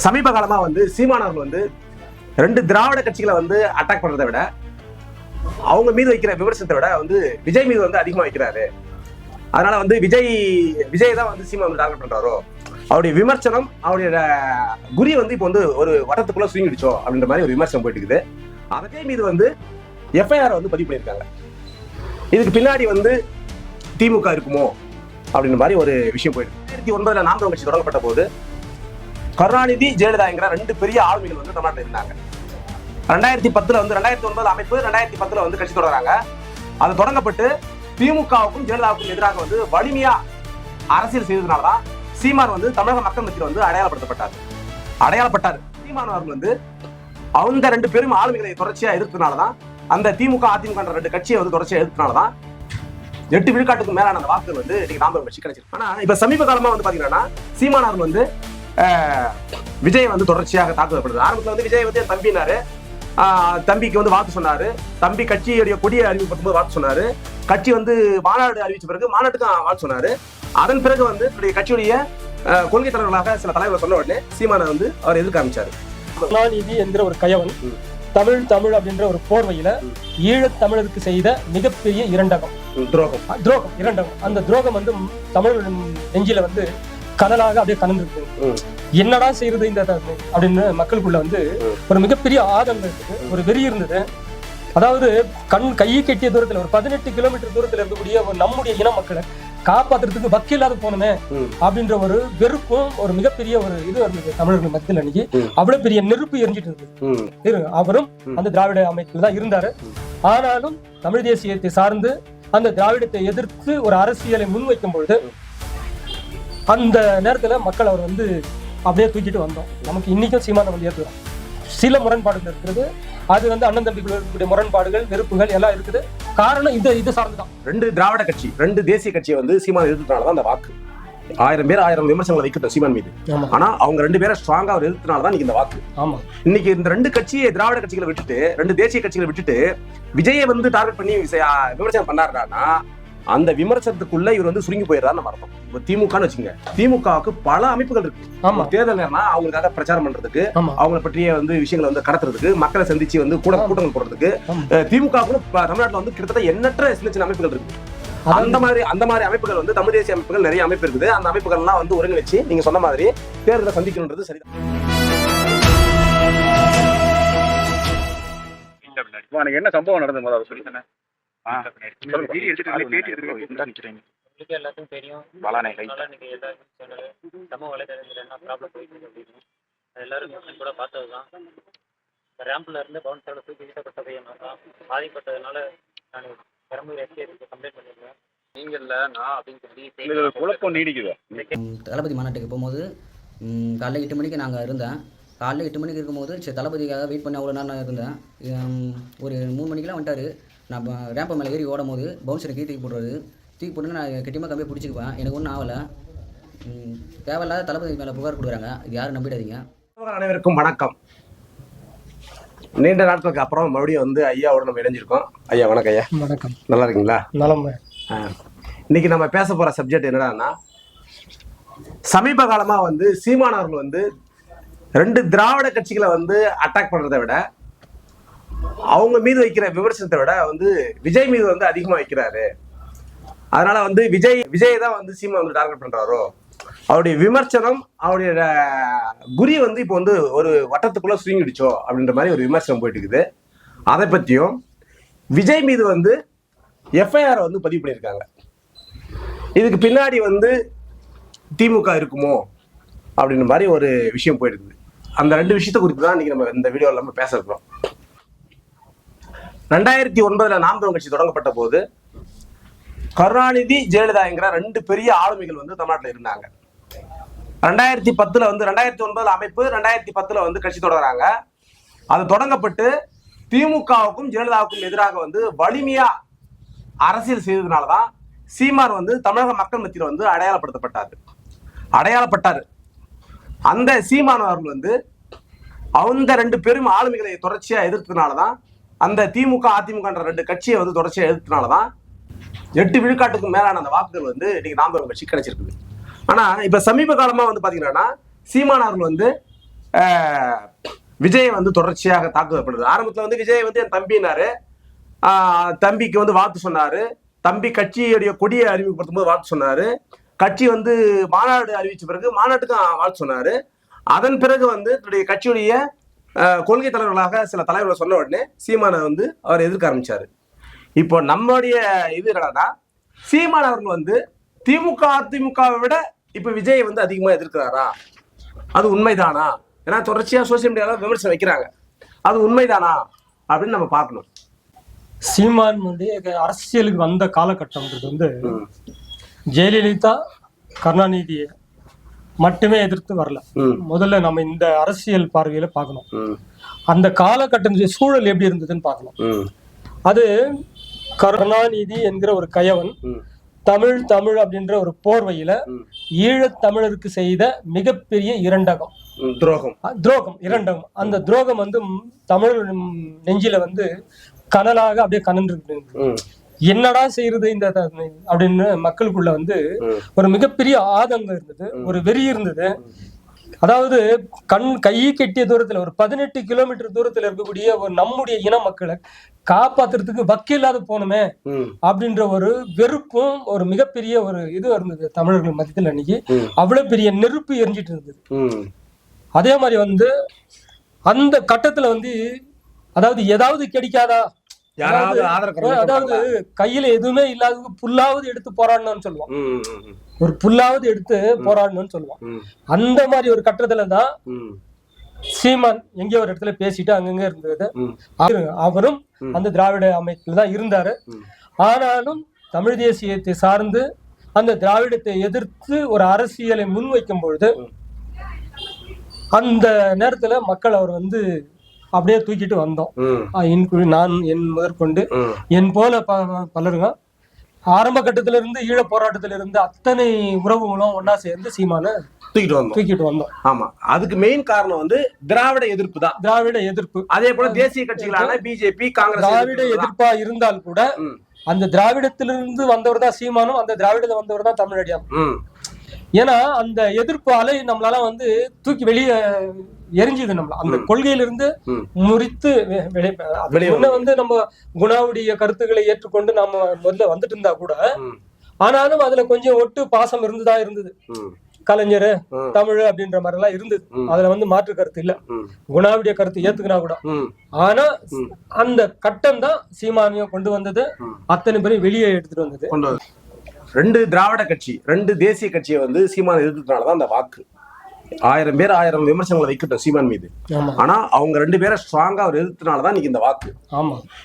சமீப காலமா வந்து சீமானவர்கள் வந்து ரெண்டு திராவிட கட்சிகளை வந்து அட்டாக் பண்றதை விட அவங்க மீது வைக்கிற விமர்சனத்தை விட வந்து விஜய் மீது வந்து அதிகமா வைக்கிறாரு. அதனால வந்து விஜய் தான் வந்து சீமா வந்து டார்கெட் பண்றாரோ, அவருடைய விமர்சனம் அவருடைய குறி வந்து இப்போ வந்து ஒரு வட்டத்துக்குள்ள சுருங்கிடுச்சோ அப்படின்ற மாதிரி ஒரு விமர்சனம் போயிட்டு இருக்குது. அதே மீது வந்து எஃப்ஐஆர் வந்து பதிவு பண்ணியிருக்காங்க. இதுக்கு பின்னாடி வந்து திமுக இருக்குமோ அப்படின்ற மாதிரி ஒரு விஷயம் போயிருக்கு. 2009 நாம் தமிழர் கட்சி தொடங்கப்பட்ட போது கருணாநிதி ஜெயலலிதாங்கிற ரெண்டு பெரிய ஆளுமைகள் வந்து தமிழ்நாட்டில் இருந்தாங்க. 2010 வந்து 2009 அமைப்பு 2010 வந்து கட்சி தொடங்குறாங்க. அது தொடங்கப்பட்டு திமுகவுக்கும் ஜெயலலிதாவுக்கும் எதிராக வந்து வலிமையா அரசியல் செய்ததுனாலதான் சீமான் வந்து தமிழக மக்கள் மத்தியில் வந்து அடையாளப்பட்டார். சீமான் அவர்கள் வந்து அவங்க ரெண்டு பெரும் ஆளுமைகளை தொடர்ச்சியா எதிர்த்தனாலதான் அந்த திமுக அதிமுக ரெண்டு கட்சியை வந்து தொடர்ச்சியா எதிர்த்தனாலதான் 8 விழுக்காட்டுக்கு மேலான அந்த வாக்குகள் வந்து இன்னைக்கு நாம் தமிழர் கட்சி கிடைச்சிருக்கு. ஆனா இப்ப சமீப காலமா வந்து பாத்தீங்கன்னா சீமான் அவர்கள் வந்து விஜய் வந்து தொடர்ச்சியாக தாக்குதப்படுது. ஆரம்பத்துல வந்து விஜய் வந்து தம்பினாரு, தம்பிக்கு வந்து வாக்கு சொன்னாரு, தம்பி கட்சியுடைய கொடியை அறிவிக்கப்படும் போது வாக்கு சொன்னாரு, கட்சி வந்து மாநாடு அறிவிச்ச பிறகு மாநாட்டுக்கும் வாக்கு சொன்னாரு. அதன் பிறகு வந்து கட்சியுடைய கொள்கை தலைவர்களாக சில தலைவர்கள் சொன்ன உடனே சீமானை வந்து அவர் எதிர்க்க ஆரம்பிச்சாரு. கருணாநிதி என்கிற ஒரு கயவன் தமிழ் அப்படின்ற ஒரு போர்வையில ஈழத் தமிழருக்கு செய்த மிகப்பெரிய துரோகம் இரண்டகம். அந்த துரோகம் வந்து தமிழ் நெஞ்சில வந்து கனலாக அப்படியே கலந்துருக்கு. என்னடா செய்யறது இந்த அப்படின்னு மக்களுக்குள்ள வந்து ஒரு மிகப்பெரிய ஆதங்கம் இருந்தது, ஒரு வெறி இருந்தது. அதாவது கையை கட்டிய தூரத்துல ஒரு 18 கிலோமீட்டர் தூரத்துல இருக்கக்கூடிய நம்முடைய இன மக்களை காப்பாத்துறதுக்கு வக்கில்லாத போனமே அப்படின்ற ஒரு வெறுப்பும் ஒரு மிகப்பெரிய ஒரு இது இருந்தது தமிழர்கள் மத்தியில். அன்னைக்கு அவ்வளவு பெரிய நெருப்பு எரிஞ்சிட்டு இருந்தது. அவரும் அந்த திராவிட அமைப்பில் தான் இருந்தாரு. ஆனாலும் தமிழ் தேசியத்தை சார்ந்து அந்த திராவிடத்தை எதிர்த்து ஒரு அரசியலை முன்வைக்கும் பொழுது அந்த நேரத்துல மக்கள் அவர் வந்து அப்படியே தூக்கிட்டு வந்தோம். நமக்கு இன்னைக்கும் சீமானை வந்து ஏற்றுறோம். சில முரண்பாடுகள் இருக்கிறது. அது வந்து அண்ணன் தம்பிக்குள்ள இருக்கக்கூடிய முரண்பாடுகள், வெறுப்புகள் எல்லாம் இருக்குது. காரணம் இது சார்ந்துதான். ரெண்டு திராவிட கட்சி, ரெண்டு தேசிய கட்சியை வந்து சீமான் எதிர்த்தனாலதான் அந்த வாக்கு. 1000 பேர் 1000 விமர்சனங்களை வைக்கட்டும் சீமான் மீது. ஆனா அவங்க ரெண்டு பேரை ஸ்ட்ராங்கா அவர் எதிர்த்தனாலதான் இந்த வாக்கு. ஆமா, இன்னைக்கு இந்த ரெண்டு கட்சியை திராவிட கட்சிகளை விட்டுட்டு, ரெண்டு தேசிய கட்சிகளை விட்டுட்டு விஜயை வந்து டார்கெட் பண்ணி விமர்சனம் பண்ணாருன்னா அந்த விமர்சனத்துக்குள்ள இவர் வந்து சுருங்கி போயிடுறாரு நம்ம அர்த்தம். திமுகன்னு வச்சுங்க, திமுகவுக்கு பல அமைப்புகள் இருக்கு. தேர்தல் நேரம்னா அவங்களுக்காக பிரச்சாரம் பண்றதுக்கு, அவங்களை பற்றிய வந்து விஷயங்களை வந்து கடத்துறதுக்கு, மக்களை சந்திச்சு வந்து கூட்டங்கள் போடுறதுக்கு திமுக தமிழ்நாட்டில் வந்து கிட்டத்தட்ட எண்ணற்ற சின்ன சின்ன அமைப்புகள் இருக்கு. அந்த மாதிரி அமைப்புகள் வந்து தமிழ் தேசிய அமைப்புகள் நிறைய அமைப்பு இருக்குது. அந்த அமைப்புகள் எல்லாம் வந்து ஒருங்கிணைச்சு நீங்க சொன்ன மாதிரி தேர்தலை சந்திக்கணும்ன்றது சரிதான். என்ன சம்பவம் நடந்தது முதல்ல சொல்லிட்டேன். எல்லாத்துக்கும் தெரியும். சமூக வலைதளங்கள் என்ன ப்ராப்ளம் போயிட்டு இருக்கு எல்லாரும் கூட பார்த்ததுதான். ரேம்ப்ல இருந்து பவுன்சரோட தூக்கி வீசப்பட்ட பையன் தான் பாதிப்பட்டதுனால நான் பெரம்பூர் எஸ்கேக்கு கம்ப்ளைண்ட் பண்ணிருக்கேன். நீங்க இல்ல நான் அப்படின்னு சொல்லி குழப்பம் நீடிக்குது. தளபதி மாநாட்டுக்கு போகும்போது காலைல 8 மணிக்கு நாங்கள் இருந்தேன். காலைல 8 மணிக்கு இருக்கும்போது சரி தளபதிக்காக வெயிட் பண்ணி அவ்வளோ நேரம் நான் இருந்தேன். ஒரு 3 மணிக்கெலாம் வந்துட்டார். நான் ரேம்பை மேலே ஏறி ஓடும் போது பவுன்சரை தூக்கி போடுறது. தூக்கி போட்டு நான் கட்டியமாக கம்மியாக பிடிச்சிக்குவேன். எனக்கு ஒன்றும் ஆகலை. தேவையில்லாத தளபதி மேலே புகார் கொடுக்குறாங்க. இது யாரும் நம்பிடாதீங்க. அனைவருக்கும் வணக்கம். நீண்ட நாட்களுக்கு அப்புறம் மறுபடியும் வந்து ஐயாவோட நம்ம இணைஞ்சிருக்கோம். ஐயா வணக்கம். ஐயா வணக்கம். நல்லா இருக்கீங்களா? நலம். இன்னைக்கு நம்ம பேச போற சப்ஜெக்ட் என்னடான்னா, சமீப காலமா வந்து சீமான் அவர்கள் வந்து ரெண்டு திராவிட கட்சிகளை வந்து அட்டாக் பண்றதை விட அவங்க மீது வைக்கிற விமர்சனத்தை விட வந்து விஜய் மீது வந்து அதிகமா வைக்கிறாரு. அதனால வந்து விஜய் தான் வந்து சீமா வந்து டார்கெட் பண்றாரோ, அவருடைய விமர்சனம் அவருடைய குறி வந்து இப்போ வந்து ஒரு வட்டத்துக்குள்ள சுருங்கிடுச்சோ அப்படின்ற மாதிரி ஒரு விமர்சனம் போயிட்டு இருக்குது. அதை பத்தியும் விஜய் மீது வந்து எஃப்ஐஆர் வந்து பதிவு பண்ணியிருக்காங்க. இதுக்கு பின்னாடி வந்து திமுக இருக்குமோ அப்படின்ற மாதிரி ஒரு விஷயம் போயிட்டு இருக்குது. அந்த ரெண்டு விஷயத்தை குறித்து தான் இன்னைக்கு நம்ம இந்த வீடியோவில் நம்ம பேச இருக்கிறோம். 2009 நாம் தமிழர் கட்சி தொடங்கப்பட்ட போது கருணாநிதி ஜெயலலிதாங்கிற ரெண்டு பெரிய ஆளுமைகள் வந்து தமிழ்நாட்டில் இருந்தாங்க. 2010 வந்து 2009 அமைப்பு 2010 வந்து கட்சி தொடங்குறாங்க. அது தொடங்கப்பட்டு திமுகவுக்கும் ஜெயலலிதாவுக்கும் எதிராக வந்து வலிமையா அரசியல் செய்ததுனாலதான் சீமான் வந்து தமிழக மக்கள் மத்தியில் வந்து அடையாளப்பட்டாரு. அந்த சீமான் அவர்கள் வந்து அவங்க ரெண்டு பெரும் ஆளுமைகளை தொடர்ச்சியா எதிர்த்தனாலதான் அந்த திமுக அதிமுக ரெண்டு கட்சியை வந்து தொடர்ச்சியா எதிர்த்தனாலதான் 8 விழுக்காட்டுக்கு மேலான அந்த வாக்குகள் வந்து இன்னைக்கு நாம் தமிழர் கட்சி கிடைச்சிருக்குது. ஆனா இப்ப சமீப காலமா வந்து பாத்தீங்கன்னா சீமான் அவர்கள் வந்து விஜய் வந்து தொடர்ச்சியாக தாக்குதல் பண்ணுறது. ஆரம்பத்தில் வந்து விஜய் வந்து என் தம்பினாரு, தம்பிக்கு வந்து வாழ்த்து சொன்னாரு, தம்பி கட்சியுடைய கொடியை அறிமுகப்படுத்தும் போது வாழ்த்து சொன்னாரு, கட்சி வந்து மாநாடு அறிவிச்ச பிறகு மாநாட்டுக்கும் வாழ்த்து சொன்னாரு. அதன் பிறகு வந்து தன்னுடைய கட்சியுடைய கொள்கை தலைவர்களாக சில தலைவர்களை சொன்ன உடனே சீமானை வந்து அவர் எதிர்க்க ஆரம்பிச்சாரு. இப்போ நம்மளுடைய இது என்னன்னா, சீமான் அவர்கள் வந்து திமுக அதிமுகவை விட இப்ப விஜய் வந்து அதிகமா எதிர்க்கிறாரா, அது உண்மைதானா? ஏன்னா தொடர்ச்சியா சோசியல் மீடியால விமர்சனம் வைக்கிறாங்க, அது உண்மைதானா அப்படின்னு நம்ம பார்க்கணும். சீமான் வந்து அரசியலுக்கு வந்த காலகட்டம்ன்றது வந்து ஜெயலலிதா கருணாநிதியை மட்டுமே எதிர்த்து வரல. முதல்ல நம்ம இந்த அரசியல் பார்வையில பார்க்கணும். அந்த காலகட்டத்தின் சூழல் எப்படி இருந்ததுன்னு பார்க்கணும். அது கருணாநிதி என்கிற ஒரு கயவன் தமிழ் தமிழ் அப்படின்ற ஒரு போர்வையில ஈழத் தமிழருக்கு செய்த மிகப்பெரிய இரண்டகம், துரோகம் இரண்டகம். அந்த துரோகம் வந்து தமிழ் நெஞ்சில வந்து கனலாக அப்படியே கனன்று என்னடா செய்யறது இந்த அப்படின்னு மக்களுக்குள்ள வந்து ஒரு மிகப்பெரிய ஆதங்கம் இருந்தது, ஒரு வெறி இருந்தது. அதாவது கை கெட்டிய தூரத்துல ஒரு 18 கிலோமீட்டர் தூரத்துல இருக்கக்கூடிய ஒரு நம்முடைய இன மக்களை காப்பாத்துறதுக்கு வக்கில்லாத போனோமே அப்படின்ற ஒரு வெறுப்பும் ஒரு மிகப்பெரிய ஒரு இது இருந்தது தமிழர்கள் மத்தியத்தில். அன்னைக்கு அவ்வளவு பெரிய நெருப்பு எரிஞ்சிட்டு இருந்தது. அதே மாதிரி வந்து அந்த கட்டத்துல வந்து அதாவது ஏதாவது கிடைக்காதா, அதாவது கையில எதுவுமே இல்லாத புல்லாவது எடுத்து போராடணும்னு சொல்லுவான், ஒரு புல்லாவது எடுத்து போராடணும்னு சொல்லுவான். அந்த மாதிரி ஒரு கட்டத்துலதான் சீமான் எங்க ஒரு இடத்துல பேசிட்டு அங்கங்க இருந்தது. அவரும் அந்த திராவிட அமைப்புல தான் இருந்தாரு. ஆனாலும் தமிழ் தேசியத்தை சார்ந்து அந்த திராவிடத்தை எதிர்த்து ஒரு அரசியலை முன்வைக்கும் பொழுது அந்த நேரத்துல மக்கள் அவர் வந்து அப்படியே தூக்கிட்டு வந்தோம். நான் என் முதற்கொண்டு என் போல பலருங்க ஆரம்ப கட்டத்துல இருந்து ஈழ போராட்டத்துல இருந்து அத்தனை உறவுகளும் ஒன்னா சேர்ந்து சீமான தூக்கிட்டு வந்தோம். ஆமா, அதுக்கு மெயின் காரணம் வந்து திராவிட எதிர்ப்பு தான். திராவிட எதிர்ப்பு, அதே போல தேசிய கட்சிகளான பிஜேபி, காங்கிரஸ் திராவிட எதிர்ப்பா இருந்தால் கூட அந்த திராவிடத்திலிருந்து வந்தவர் தான் சீமானும், அந்த திராவிடத்துல வந்தவர் தான் தமிழடியார். ஏன்னா அந்த எதிர்ப்பு அலை நம்மளால வந்து தூக்கி வெளியே எரிஞ்சுது. நம்மள அந்த கொள்கையிலிருந்து முறித்து வந்து நம்ம குணாவுடைய கருத்துக்களை ஏற்றுக்கொண்டு நம்ம முதல்ல வந்துட்டு இருந்தா கூட, ஆனாலும் அதுல கொஞ்சம் ஒட்டு பாசம் இருந்தது. கலைஞர் தமிழ் அப்படின்ற மாதிரி எல்லாம் இருந்தது. அதுல வந்து மாற்று கருத்து இல்ல, குணாவுடைய கருத்து ஏத்துக்கினா கூட. ஆனா அந்த கட்டம் தான் சீமானியம் கொண்டு வந்தது, அத்தனை பேரும் வெளியே எடுத்துட்டு வந்தது. ரெண்டு திராவிட கட்சி, ரெண்டு தேசிய கட்சியை வந்து சீமான் எதிர்த்ததுனாலதான் அந்த வாக்கு. 1000 பேர் 1000 விமர்சனங்களை வைக்கட்டும் சீமான் மீது, ஆனா அவங்க 2 பேரை ஸ்ட்ராங்கா அவர் எதிர்த்தனாலதான் இன்னைக்கு இந்த வாக்கு.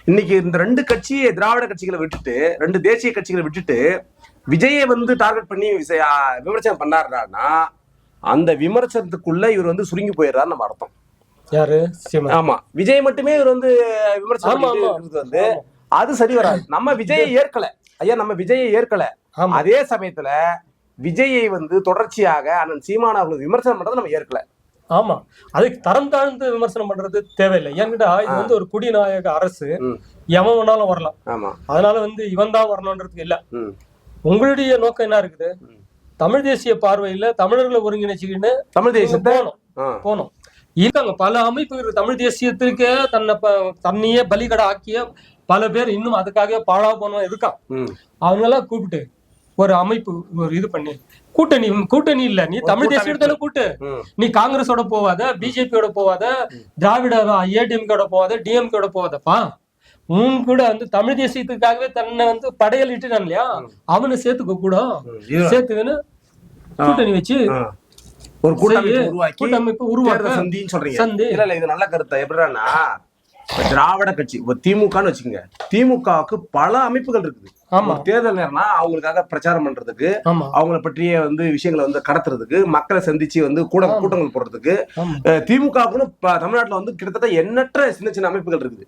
இன்னைக்கு இந்த 2 கட்சியை திராவிட கட்சிகளை விட்டுட்டு 2 தேசிய கட்சிகளை விட்டுட்டு விஜயை வந்து டார்கெட் பண்ணி விமர்சனம் பண்ணாருன்னா அந்த விமர்சனத்துக்குள்ள இவர் வந்து சுருங்கி போயிடுறாரு நம்ம அர்த்தம். யாரு? ஆமா, விஜய் மட்டுமே இவர் வந்து விமர்சனம் வந்து அது சரி வராது. நம்ம விஜயை ஏற்கல ஐயா, நம்ம விஜயை ஏற்கல. அதே சமயத்துல விஜயை வந்து தொடர்ச்சியாக அண்ணன் சீமான் அவர்கள் விமர்சனம் பண்றது நம்ம ஏற்கல. ஆமா, அதுக்கு தரம் தாழ்ந்து விமர்சனம் பண்றது தேவையில்லை. ஏன்கிட்ட இது வந்து ஒரு குடிநாயக அரசு, எவன் வேணாலும் வரலாம். அதனால வந்து இவன் தான் வரணும்ன்றதுக்கு இல்ல. உங்களுடைய நோக்கம் என்ன இருக்குது? தமிழ் தேசிய பார்வையில தமிழர்களை ஒருங்கிணைச்சுக்கின்னு தமிழ் தேசியத்தை போனோம். இருக்காங்க பல அமைப்புகள் தமிழ் தேசியத்திற்கு தன்னையே பலிகடை ஆக்கிய பல பேர் இன்னும் அதுக்காக பாழா போனவன் இருக்கான். அவங்கெல்லாம் கூப்பிட்டு ஒரு அமைப்பு ஒரு இது பண்ணி கூட்டணி இல்ல, நீ தமிழ் தேசியத்துல கூட்டு, நீ காங்கிரஸோட போவாத, பிஜேபியோட போவாத, திராவிட ஏடிஎம்கோட போவாத, டிஎம்கோட போவாதப்பா, உன் கூட வந்து தமிழ் தேசியத்துக்காகவே தன்னை வந்து படையலிட்டுட்டான் இல்லையா, அவனை சேர்த்துக்க கூட சேர்த்துக்கன்னு கூட்டணி வச்சு ஒரு கூட்டமைப்பு உருவாக்கி சொல்றீங்க. இல்ல இது நல்ல கருத்து. எப்படின்னா திராவிட கட்சி திமுகன்னு வச்சுக்கோங்க, திமுகவுக்கு பல அமைப்புகள் இருக்குது. தேர்தல் நேரம்னா அவங்களுக்காக பிரச்சாரம் பண்றதுக்கு, அவங்களை பற்றிய வந்து விஷயங்களை வந்து கடத்துறதுக்கு, மக்களை சந்திச்சு வந்து கூட்டங்கள் போடுறதுக்கு திமுகவுக்குன்னு தமிழ்நாட்டுல வந்து கிட்டத்தட்ட எண்ணற்ற சின்ன சின்ன அமைப்புகள் இருக்குது.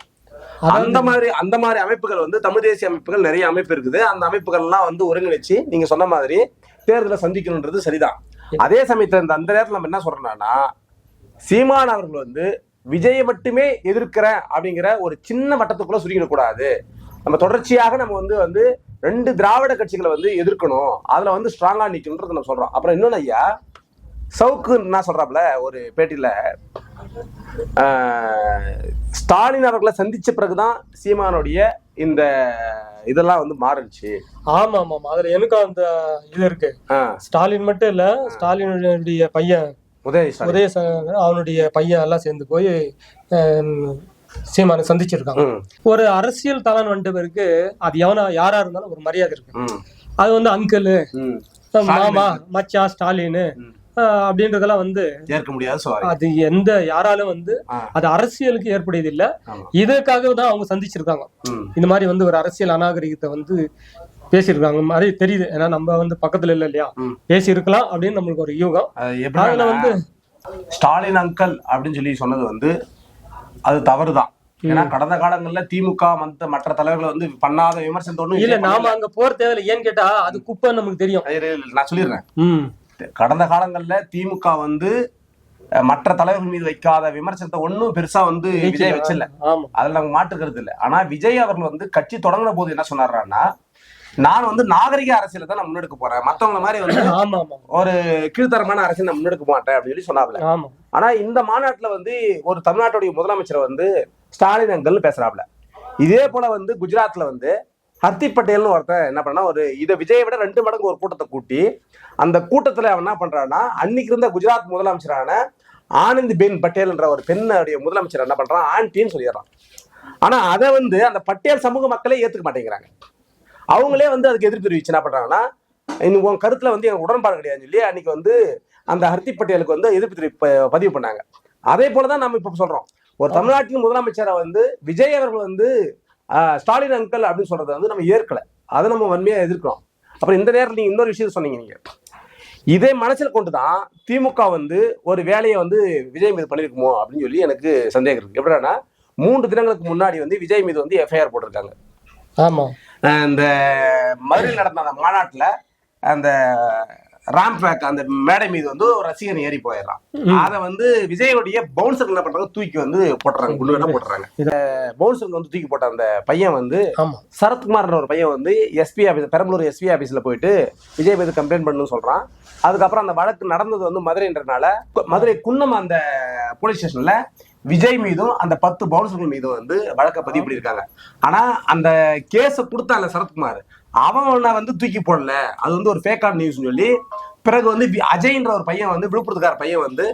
அந்த மாதிரி அமைப்புகள் வந்து தமிழ் தேசிய அமைப்புகள் நிறைய அமைப்பு இருக்குது. அந்த அமைப்புகள் எல்லாம் வந்து ஒருங்கிணைச்சு நீங்க சொன்ன மாதிரி தேர்தலை சந்திக்கணும்ன்றது சரிதான். அதே சமயத்துல அந்த நேரத்துல நம்ம என்ன சொல்றோம்னா, சீமான் அவர்கள் வந்து விஜயை மட்டுமே எதிர்க்கிறேன் அப்படிங்கிற ஒரு சின்ன வட்டத்துக்குள்ள சுருங்கிடக்கூடாது. நம்ம தொடர்ச்சியாக நம்ம வந்து 2 திராவிட கட்சிகளை வந்து எதிர்க்கணும், அதுல வந்து ஸ்ட்ராங்கா நிக்கணும்ன்றது நம்ம சொல்றோம். அப்புறம் இன்னொன்னு ஐயா, சவுக்கு என்ன சொல்றாப்புல ஒரு பேட்டியில, ஸ்டாலின் அவர்களை சந்திச்ச பிறகுதான் சீமானுடைய இந்த இதெல்லாம் வந்து மாறுச்சு. ஆமா ஆமா அதுல எனக்கும் அந்த இது இருக்கு. ஸ்டாலின் மட்டும் இல்ல, ஸ்டாலினுடைய பையன் உதயசங்கர் அவனுடைய பையன் எல்லாம் சேர்ந்து போய் சீமானை சந்திச்சிருக்காங்க. ஒரு அரசியல் தலைவன் வந்துட்ட பிறகு அது யாரா இருந்தாலும் ஒரு மரியாதை இருக்கு. அது வந்து அங்கிள், மாமா, மச்சான், ஸ்டாலின் அப்படின்றதெல்லாம் வந்து ஏற்க முடியாது. அது எந்த யாராலும் வந்து அது அரசியலுக்கு ஏற்புடையது இல்ல. இதுக்காக தான் அவங்க சந்திச்சிருக்காங்க. இந்த மாதிரி வந்து ஒரு அரசியல் அநாகரிகத்தை வந்து பேசியிருக்காங்க மாதிரி தெரியுது. ஏன்னா நம்ம வந்து பக்கத்துல இல்ல இல்லையா, பேசி இருக்கலாம் அப்படின்னு நம்மளுக்கு ஒரு யூகம். அதுல வந்து ஸ்டாலின் அங்கிள் அப்படின்னு சொல்லி சொன்னது வந்து அது தவறுதான். ஏன்னா கடந்த காலங்கள்ல திமுக மற்ற தலைவர்கள் வந்து பண்ணாத விமர்சனத்தோடு இல்ல, நாம அங்க போற தேவையில்லை. ஏன்னு கேட்டா அது குப்பை நமக்கு தெரியும். நான் சொல்லிடுறேன், கடந்த காலங்கள்ல திமுக வந்து மற்ற தலைவர்கள் மீது வைக்காத விமர்சனத்தை ஒன்னும் பெருசா வந்து விஜய் வச்சில்ல. அதுல நமக்கு மாற்றுக்கிறது இல்லை. ஆனா விஜய் அவர்கள் வந்து கட்சி தொடங்கின போது என்ன சொன்னார்னா, நான் வந்து நாகரிக அரசியல தான் நான் முன்னெடுக்க போறேன், மத்தவங்க மாதிரி வந்து ஒரு கீழ்த்தரமான அரசியல் நான் முன்னெடுக்க மாட்டேன் அப்படின்னு சொல்லி சொன்னாப்ல. ஆனா இந்த மாநாட்டுல வந்து ஒரு தமிழ்நாட்டுடைய முதலமைச்சர் வந்து ஸ்டாலின் அங்கிள் பேசுறாப்ல. இதே போல வந்து குஜராத்ல வந்து ஹர்திக் பட்டேல்னு ஒருத்தன் என்ன பண்ணா, ஒரு இதை விஜயை விட 2 மடங்கு ஒரு கூட்டத்தை கூட்டி அந்த கூட்டத்துல அவன் என்ன பண்றான்னா, அன்னைக்கு இருந்த குஜராத் முதலமைச்சரான ஆனந்தி பென் பட்டேல் என்ற ஒரு பெண்ணுடைய முதலமைச்சர் என்ன பண்றான், ஆன்டின்னு சொல்லிடுறான். ஆனா அதை வந்து அந்த பட்டேல் சமூக மக்களே ஏத்துக்க மாட்டேங்கிறாங்க. அவங்களே வந்து அதுக்கு எதிர்ப்பு தெரிவிச்சு என்ன பண்றாங்கன்னா, உன் கருத்துல வந்து எனக்கு உடன்பாடு கிடையாதுன்னு சொல்லி அன்னைக்கு வந்து அந்த ஹர்திக் பட்டேலுக்கு வந்து எதிர்ப்பு பதிவு பண்ணாங்க. அதே போலதான் நம்ம இப்ப சொல்றோம், ஒரு தமிழ்நாட்டின் முதலமைச்சரை வந்து விஜய் அவர்கள் வந்து ஸ்டாலின் அங்கிள் அப்படின்னு சொல்றதை வந்து நம்ம ஏற்கல, அதை நம்ம வன்மையா எதிர்க்கிறோம். அப்புறம் இந்த நேரத்தில் நீங்க இன்னொரு விஷயம் சொன்னீங்க, நீங்க இதே மனசில் கொண்டுதான் திமுக வந்து ஒரு வேலையை வந்து விஜய் மீது பண்ணிருக்குமோ அப்படின்னு சொல்லி எனக்கு சந்தேகம் இருக்கு. எப்படின்னா 3 தினங்களுக்கு முன்னாடி வந்து விஜய் மீது வந்து எஃப்ஐஆர் போட்டிருக்காங்க. ஆமா, இந்த மதுரையில் நடந்த அந்த மாநாட்டுல அந்த ராம்பேக் அந்த மேடை மீது வந்து ஒரு ரசிகன் ஏறி போயிடறான். அதை வந்து விஜயோடைய பவுன்சர் என்ன பண்றாங்க, தூக்கி வந்து போட்டுறாங்க, குண்டு போட்டுறாங்க. இந்த பவுன்சருக்கு வந்து தூக்கி போட்ட அந்த பையன் வந்து சரத்குமார்ன்ற ஒரு பையன் வந்து எஸ்பி ஆபீஸ், பெரம்பலூர் எஸ்பி ஆபீஸ்ல போயிட்டு விஜய் மீது கம்ப்ளைண்ட் பண்ணணும்னு சொல்றான். அதுக்கப்புறம் அந்த வழக்கு நடந்தது வந்து மதுரைன்றனால மதுரை குன்னம் அந்த போலீஸ் ஸ்டேஷன்ல விஜய் மீதும் அந்த 10 பவுன்சர்கள் மீதும் வந்து வழக்க பதிவு பண்ணியிருக்காங்க. ஆனா அந்த கேஸை கொடுத்தால சரத்குமார், அவனை வந்து தூக்கி போடல, அது வந்து ஒரு ஃபேக்கான நியூஸ் சொல்லி பிறகு வந்து அஜய்ன்ற ஒரு பையன் வந்து விழுப்புரத்துக்கார பையன் வந்து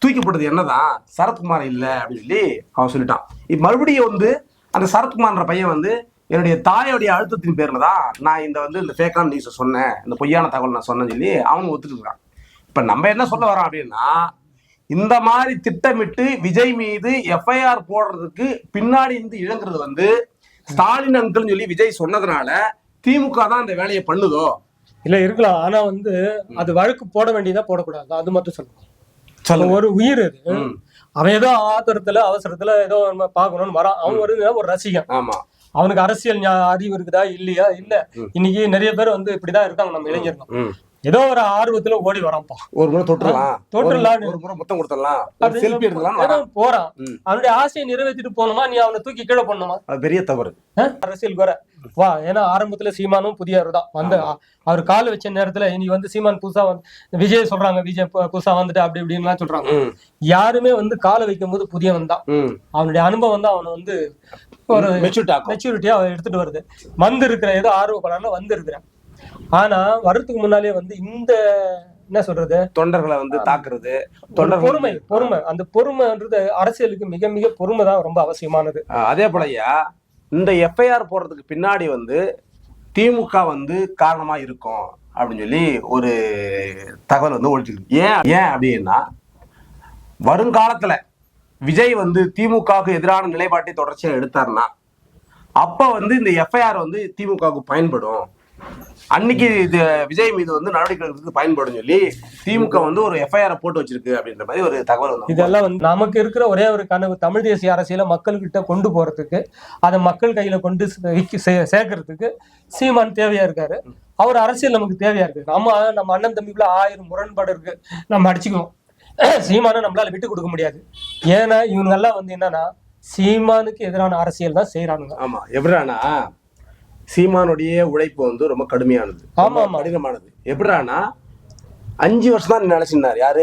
தூக்கி போட்டது என்னதான் சரத்குமார் இல்லை அப்படின்னு சொல்லி அவன் சொல்லிட்டான். இப்ப மறுபடியும் வந்து அந்த சரத்குமார்ன்ற பையன் வந்து என்னுடைய தாயோடைய அழுத்தத்தின் பேர்ல தான் நான் இந்த ஃபேக்கான நியூஸை சொன்னேன், இந்த பொய்யான தகவல் நான் சொன்னேன்னு சொல்லி அவன் ஒத்துட்டு இருக்கான். இப்ப நம்ம என்ன சொல்ல வரோம் அப்படின்னா, இந்த மாதிரி திட்டமிட்டு விஜய் மீது எஃப்ஐஆர் போடுறதுக்கு பின்னாடி இருந்து இழங்குறது வந்து ஸ்டாலின் அங்கிள்னு சொல்லி விஜய் சொன்னதுனால திமுக தான் அந்த வேலையை பண்ணுதோ இல்ல இருக்கலாம். ஆனா வந்து அது வழக்கு போட வேண்டியதா போடக்கூடாது, அது மட்டும் சொல்லுங்க. ஒரு உயிர் அது, அவன் ஏதோ ஆத்திரத்துல அவசரத்துல ஏதோ பாக்கணும்னு வரான். அவன் ஒரு ரசிகன். ஆமா, அவனுக்கு அரசியல் அறிவு இருக்குதா இல்லையா? இல்ல. இன்னைக்கு நிறைய பேர் வந்து இப்படிதான் இருக்காங்க நம்ம இளைஞர்கள். ஏதோ ஒரு ஆர்வத்துல ஓடி வரான்ப்பா, ஒரு முறை தொட்டுலாம், ஒரு முறை முத்தம் கொடுத்துடலாம், செல்ஃபி எடுக்கலாம் போறான். அவனுடைய ஆசையை நிறைவேற்றிட்டு போகணுமா, நீ அவனை தூக்கி கீழே பண்ணுமா? அது பெரிய தவறு. அரசியல் வர வா. ஏன்னா ஆரம்பத்துல சீமானும் புதியவர் தான் வந்து அவர் கால் வச்ச நேரத்துல இனி வந்து சீமான் புதுசா வந்து விஜய் சொல்றாங்க, விஜய் புதுசா வந்துட்டு அப்படி இப்படின்லாம் சொல்றாங்க. யாருமே வந்து காலை வைக்கும் போது புதியவன் தான். அவனுடைய அனுபவம் வந்து அவனை வந்து ஒரு மெச்சூரிட்டியா எடுத்துட்டு வருது. வந்து இருக்கிற ஏதோ ஆர்வப்படாம வந்து இருக்கிறான். ஆனா வர்றதுக்கு முன்னாலே வந்து இந்த என்ன சொல்றது, தொண்டர்களை வந்து தாக்குறது, பொறுமை அந்த பொறுமைன்றது அரசியலுக்கு மிக மிக பொறுமை தான் ரொம்ப அவசியமானது. அதே போலயா இந்த எஃப்ஐஆர் போடுறதுக்கு பின்னாடி வந்து திமுக வந்து காரணமா இருக்கும் அப்படின்னு சொல்லி ஒரு தகவல் வந்து ஒழிச்சுருக்கு. ஏன் அப்படின்னா, வருங்காலத்துல விஜய் வந்து திமுகவுக்கு எதிரான நிலைப்பாட்டை தொடர்ச்சியா எடுத்தாருன்னா அப்ப வந்து இந்த எஃப்ஐஆர் வந்து திமுகவுக்கு பயன்படும், அன்னைக்கு இது விஜய் மீது வந்து நடவடிக்கை எடுக்கிறதுக்கு பயன்படும் சொல்லி திமுக வந்து ஒரு எஃப்ஐஆர் போட்டு வச்சிருக்கு அப்படின்ற மாதிரி ஒரு தகவல் வந்து. இதெல்லாம் வந்து நமக்கு இருக்கிற ஒரே ஒரு கனவு, தமிழ் தேசிய அரசியலை மக்கள்கிட்ட கொண்டு போறதுக்கு, அதை மக்கள் கையில கொண்டு சேர்க்கறதுக்கு சீமான் தேவையா இருக்காரு. அவர் அரசியல் நமக்கு தேவையா இருக்கு. நம்ம அண்ணன் தம்பிக்குள்ள 1000 முரண்பாடு இருக்கு, நம்ம அடிச்சுக்குவோம். சீமானை நம்மளால விட்டு கொடுக்க முடியாது. ஏன்னா இவங்கெல்லாம் வந்து என்னன்னா சீமானுக்கு எதிரான அரசியல் தான் செய்யறானுங்க. ஆமா, எப்படின்னா சீமானுடைய உழைப்பு வந்து ரொம்ப கடினமானது. எப்படின்னா 5 வருஷம் தான் நினைச்சிருந்தாரு யாரு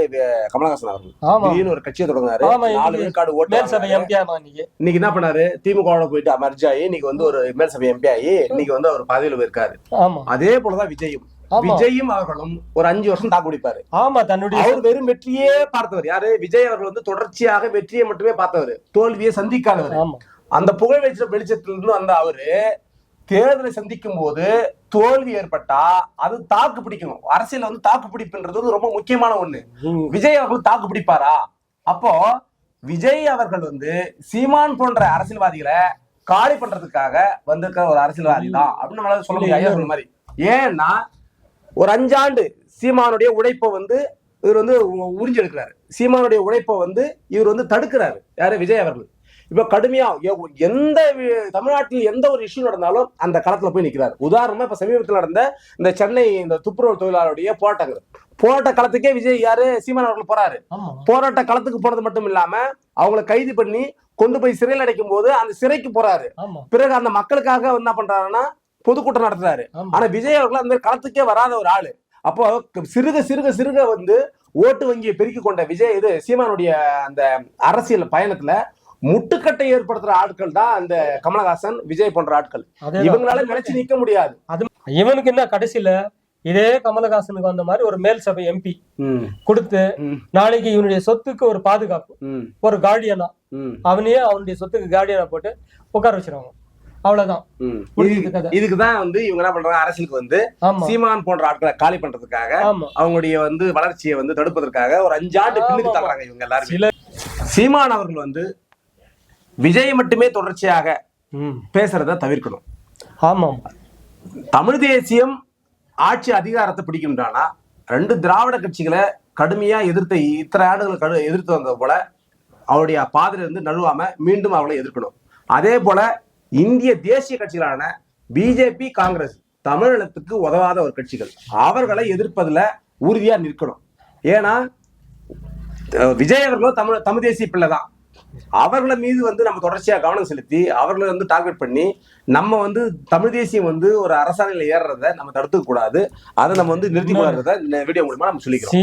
கமலஹாசன் அவர்கள். ஆமா திடீர்னு ஒரு கட்சியை தொடங்கினாரு. ஆமா, 4 விழுக்காடு ஓட்டு மேல் சபை வாங்கினாரு. எம்பி ஆமா இன்னைக்கு. இன்னைக்கு என்ன பண்ணாரு, திமுகவோட போயிட்டு மர்ஜ் ஆகி இன்னைக்கு வந்து ஒரு மேல் சபை எம்பி ஆகி இன்னைக்கு வந்து அவர் பதவியில இருக்காரு. ஆமா அதே போலதான் விஜயும். ஆமா. விஜயும் அவர்களும் ஒரு 5 வருஷம் தாக்கு பிடிப்பாரு. ஆமா தன்னுடைய அவர் வெறும் வெற்றியே பார்த்தவர் யாரு, விஜய் அவர்கள் வந்து தொடர்ச்சியாக வெற்றியை மட்டுமே பார்த்தவர், தோல்வியை சந்திக்காதவர். ஆமா அந்த புகழ் வெளிச்சத்திலிருந்து வந்த அவரு தேர்தலை சந்திக்கும் போது தோல்வி ஏற்பட்டா அது தாக்கு பிடிக்கணும். அரசியல் வந்து தாக்கு பிடிப்புன்றது வந்து ரொம்ப முக்கியமான ஒண்ணு. விஜய் அவர்கள் தாக்கு பிடிப்பாரா? அப்போ விஜய் அவர்கள் வந்து சீமான் போன்ற அரசியல்வாதிகளை காலி பண்றதுக்காக வந்திருக்கிற ஒரு அரசியல்வாதி தான் அப்படின்னு நம்மளால சொல்ல முடியும். ஐயா சொன்ன மாதிரி. ஏன்னா ஒரு 5 ஆண்டு சீமானுடைய உழைப்பை வந்து இவர் வந்து உறிஞ்சு எடுக்கிறாரு. சீமானுடைய உழைப்பை வந்து இவர் வந்து தடுக்கிறாரு யாரு, விஜய் அவர்கள். இப்ப கடுமையா எந்த தமிழ்நாட்டில் எந்த ஒரு இஷ்யூ நடந்தாலும் அந்த களத்துல போய் நிக்கிறாரு. உதாரணமா இப்ப சமீபத்தில் நடந்த இந்த சென்னை இந்த துப்புரவு தொழிலாளருடைய போராட்ட களத்துக்கே விஜய் யாரு, சீமான் அவர்கள் போறாரு. போராட்ட களத்துக்கு போறது மட்டும் இல்லாம அவங்களை கைது பண்ணி கொண்டு போய் சிறையில் அடைக்கும் போது அந்த சிறைக்கு போறாரு. பிறகு அந்த மக்களுக்காக என்ன பண்றாருன்னா பொதுக்கூட்டம் நடத்துறாரு. ஆனா விஜய் அவர்கள் அந்த களத்துக்கே வராத ஒரு ஆளு. அப்போ சிறுக வந்து ஓட்டு வங்கியை பெருக்கி கொண்ட விஜய் இது சீமானுடைய அந்த அரசியல் பயணத்துல முட்டுக்கட்டை ஏற்படுத்துற ஆட்கள் தான் அந்த கமலஹாசன், விஜய் போன்ற ஆட்கள். இவங்களால நினைச்சு நிக்க முடியாது. அது இவனுக்கு என்ன கடைசியில இதே கமலஹாசனுக்கு வந்த மாதிரி ஒரு மேல் சபை எம்பி கொடுத்து நாளைக்கு இவனுடைய சொத்துக்கு ஒரு பாதுகாப்பு, ஒரு கார்டியனா அவனுடைய சொத்துக்கு கார்டியனா போட்டு உட்கார வச்சிருவாங்க. அவ்வளவுதான். இதுக்குதான் வந்து இவங்க என்ன பண்றாங்க, அரசியலுக்கு வந்து சீமான் போன்ற ஆட்களை காலி பண்றதுக்காக அவங்களுடைய வந்து வளர்ச்சியை வந்து தடுப்பதற்காக ஒரு 5 ஆண்டு பின்னுக்கு தள்ளுறாங்க இவங்க எல்லாரும். சீமான் அவர்கள் வந்து விஜய் மட்டுமே தொடர்ச்சியாக பேசுறத தவிர்க்கணும். ஆமாம், தமிழ் தேசியம் ஆட்சி அதிகாரத்தை பிடிக்கின்றானா 2 திராவிட கட்சிகளை கடுமையா எதிர்த்த இத்தனை ஆண்டுகள் எதிர்த்து வந்த போல அவருடைய பாதையில இருந்து நழுவாம மீண்டும் அவளை எதிர்க்கணும். அதே போல இந்திய தேசிய கட்சிகளான பிஜேபி, காங்கிரஸ் தமிழகத்துக்கு உதவாத ஒரு கட்சிகள், அவர்களை எதிர்ப்பதுல உறுதியா நிற்கணும். ஏன்னா விஜய் அவர்களும் தமிழ் தேசிய பிள்ளைதான். அவர்களை மீது வந்து நம்ம தொடர்ச்சியா கவனம் செலுத்தி அவர்களை வந்து டார்கெட் பண்ணி நம்ம வந்து தமிழ் தேசியம் வந்து ஒரு அரசாணையில ஏறுறத நம்ம தடுத்துக்க கூடாது. அதை நம்ம வந்து நிறுத்தி கூடாதுன்றத இந்த வீடியோ மூலமா நம்ம சொல்லிக்கிறோம்.